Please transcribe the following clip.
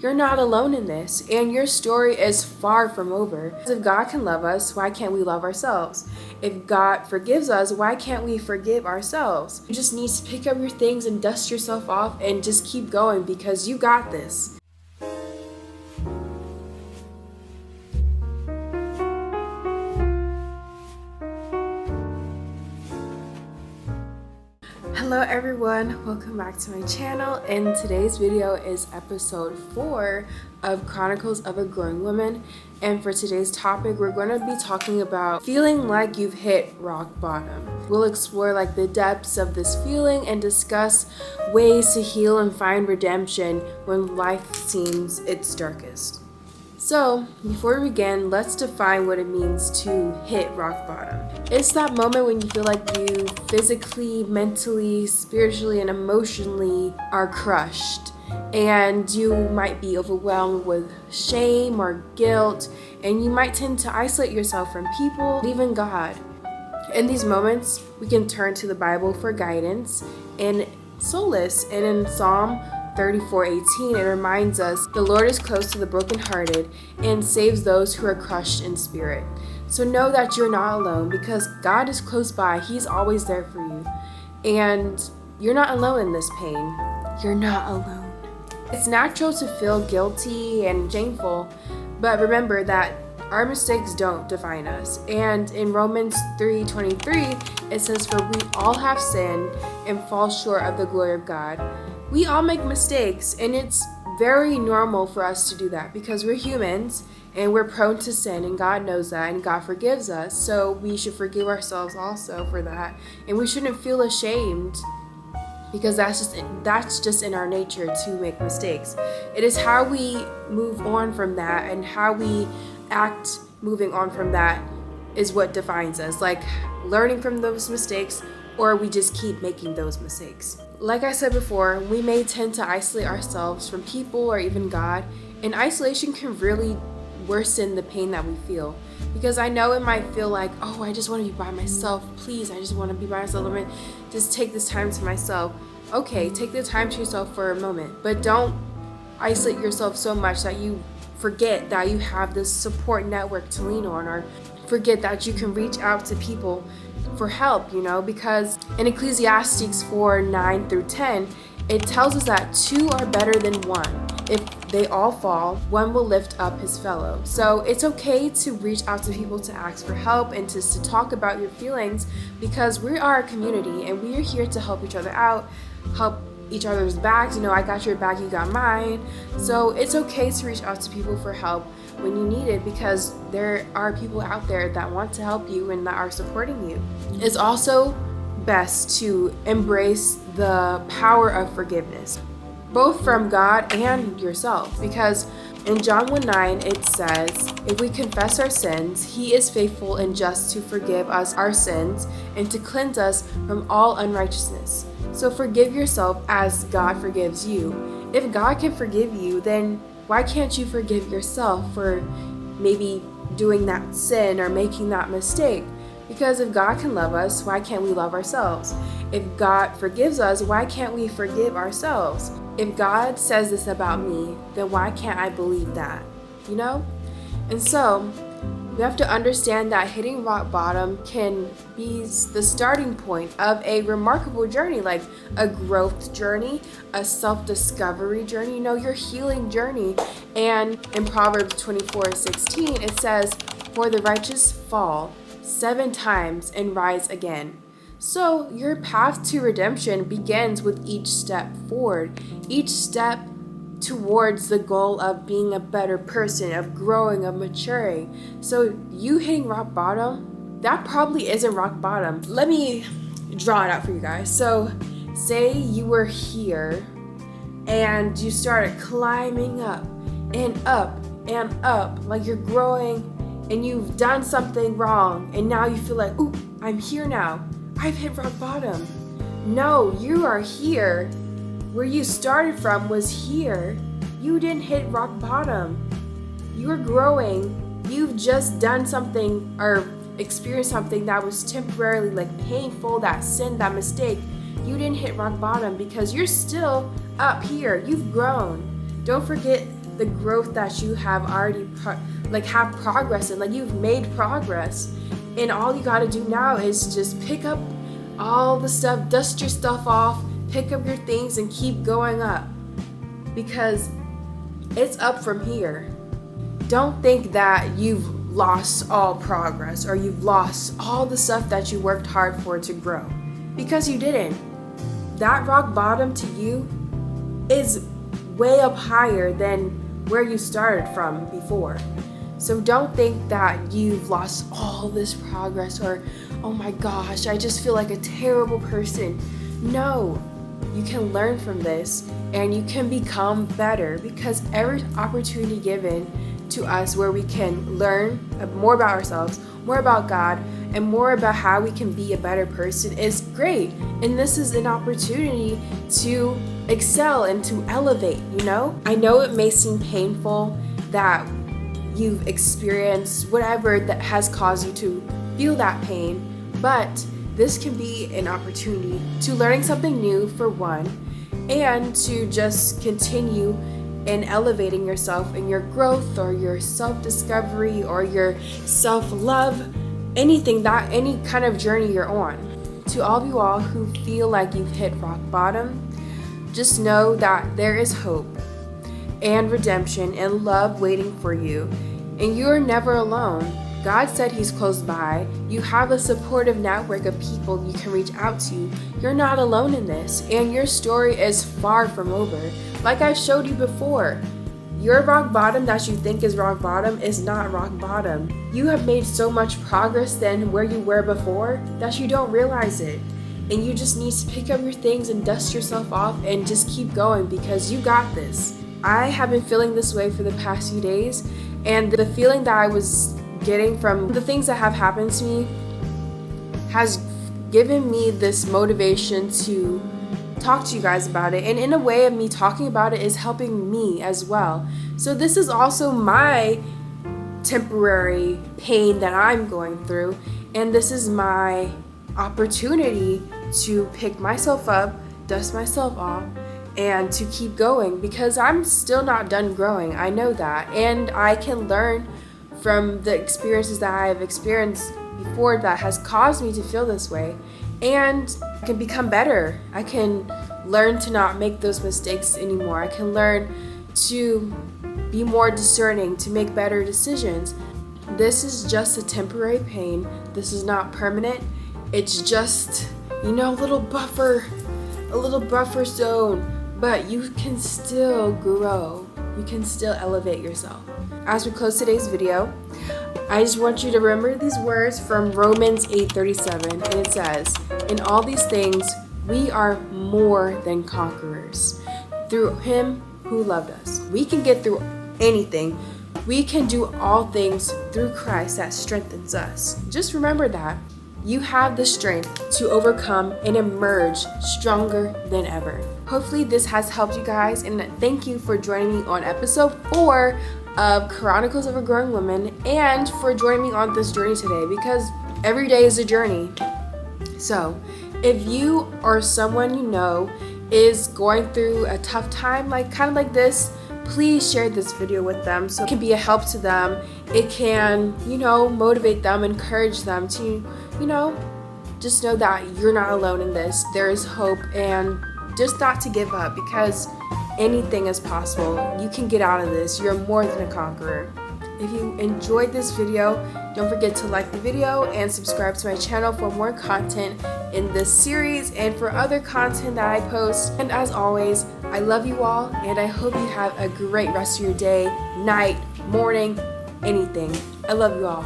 You're not alone in this, and your story is far from over. If God can love us, why can't we love ourselves? If God forgives us, why can't we forgive ourselves? You just need to pick up your things and dust yourself off and just keep going because you got this. Hello everyone, welcome back to my channel, and today's video is episode 4 of Chronicles of a Growing Woman. And for today's topic, we're going to be talking about feeling like you've hit rock bottom. We'll explore the depths of this feeling and discuss ways to heal and find redemption when life seems its darkest. So, before we begin, let's define what it means to hit rock bottom. It's that moment when you feel like you physically, mentally, spiritually, and emotionally are crushed. And you might be overwhelmed with shame or guilt, and you might tend to isolate yourself from people, even God. In these moments, we can turn to the Bible for guidance and solace. And in Psalm 34:18, it reminds us, the Lord is close to the brokenhearted and saves those who are crushed in spirit. So know that you're not alone because God is close by. He's always there for you. And you're not alone in this pain. You're not alone. It's natural to feel guilty and shameful, but remember that our mistakes don't define us. And in Romans 3:23, it says, "For we all have sinned and fall short of the glory of God." We all make mistakes, and it's very normal for us to do that because we're humans and we're prone to sin, and God knows that, and God forgives us. So we should forgive ourselves also for that, and we shouldn't feel ashamed because that's just in our nature to make mistakes. It is how we move on from that and how we act moving on from that is what defines us, like learning from those mistakes, or we just keep making those mistakes. Like I said before, we may tend to isolate ourselves from people or even God, and isolation can really worsen the pain that we feel. Because I know it might feel like, oh, I just want to be by myself. Please, I just want to be by myself. Let me just take this time to myself. Okay, take the time to yourself for a moment, but don't isolate yourself so much that you forget that you have this support network to lean on, or forget that you can reach out to people for help, because in Ecclesiastes 4:9-10, it tells us that two are better than one. If they all fall, one will lift up his fellow. So it's okay to reach out to people to ask for help and to talk about your feelings, because we are a community and we are here to help each other out, help each other's backs. I got your back, you got mine. So it's okay to reach out to people for help when you need it, because there are people out there that want to help you and that are supporting you. It's also best to embrace the power of forgiveness, both from God and yourself, because in John 1:9 it says, "If we confess our sins, He is faithful and just to forgive us our sins and to cleanse us from all unrighteousness." So forgive yourself as God forgives you. If God can forgive you, then why can't you forgive yourself for maybe doing that sin or making that mistake? Because if God can love us, why can't we love ourselves? If God forgives us, why can't we forgive ourselves? If God says this about me, then why can't I believe that? And so we have to understand that hitting rock bottom can be the starting point of a remarkable journey, like a growth journey, a self-discovery journey, your healing journey. And in Proverbs 24:16, it says, "For the righteous fall 7 times and rise again." So your path to redemption begins with each step forward, each step towards the goal of being a better person, of growing, of maturing. So you hitting rock bottom, that probably isn't rock bottom. Let me draw it out for you guys. So say you were here and you started climbing up and up and up, like you're growing and you've done something wrong, and now you feel like, ooh, I'm here now. I've hit rock bottom. No, you are here. Where you started from was here. You didn't hit rock bottom. You're growing. You've just done something or experienced something that was temporarily painful, that sin, that mistake. You didn't hit rock bottom because you're still up here. You've grown. Don't forget the growth that you have already have progress in. Like, you've made progress, and all you got to do now is just pick up all the stuff, dust your stuff off, pick up your things, and keep going up, because it's up from here. Don't think that you've lost all progress or you've lost all the stuff that you worked hard for to grow, because you didn't. That rock bottom to you is way up higher than where you started from before. So don't think that you've lost all this progress, or, oh my gosh, I just feel like a terrible person. No, you can learn from this and you can become better, because every opportunity given to us where we can learn more about ourselves, more about God, and more about how we can be a better person is great. And this is an opportunity to excel and to elevate, you know? I know it may seem painful that you've experienced whatever that has caused you to feel that pain, but this can be an opportunity to learning something new, for one, and to just continue in elevating yourself in your growth or your self-discovery or your self-love, any kind of journey you're on. To all of you all who feel like you've hit rock bottom, just know that there is hope and redemption and love waiting for you, and you're never alone. God said He's close by. You have a supportive network of people you can reach out to. You're not alone in this, and your story is far from over. Like I showed you before, your rock bottom that you think is rock bottom is not rock bottom. You have made so much progress than where you were before that you don't realize it. And you just need to pick up your things and dust yourself off and just keep going, because you got this. I have been feeling this way for the past few days, and the feeling that I was getting from the things that have happened to me has given me this motivation to talk to you guys about it. And in a way of me talking about it is helping me as well. So this is also my temporary pain that I'm going through, and this is my opportunity to pick myself up, dust myself off, and to keep going, because I'm still not done growing. I know that, and I can learn from the experiences that I have experienced before that has caused me to feel this way, and I can become better. I can learn to not make those mistakes anymore. I can learn to be more discerning, to make better decisions. This is just a temporary pain. This is not permanent. It's just, a little buffer zone, but you can still grow. You can still elevate yourself. As we close today's video, I just want you to remember these words from Romans 8:37, and it says, "In all these things, we are more than conquerors through Him who loved us." We can get through anything. We can do all things through Christ that strengthens us. Just remember that. You have the strength to overcome and emerge stronger than ever. Hopefully this has helped you guys, and thank you for joining me on episode 4 of Chronicles of a Growing Woman, and for joining me on this journey today, because every day is a journey. So if you or someone you know is going through a tough time, kind of like this, please share this video with them so it can be a help to them. It can, motivate them, encourage them to, just know that you're not alone in this. There is hope, and just not to give up, because anything is possible. You can get out of this. You're more than a conqueror. If you enjoyed this video, don't forget to like the video and subscribe to my channel for more content in this series and for other content that I post. And as always, I love you all, and I hope you have a great rest of your day, night, morning, anything. I love you all.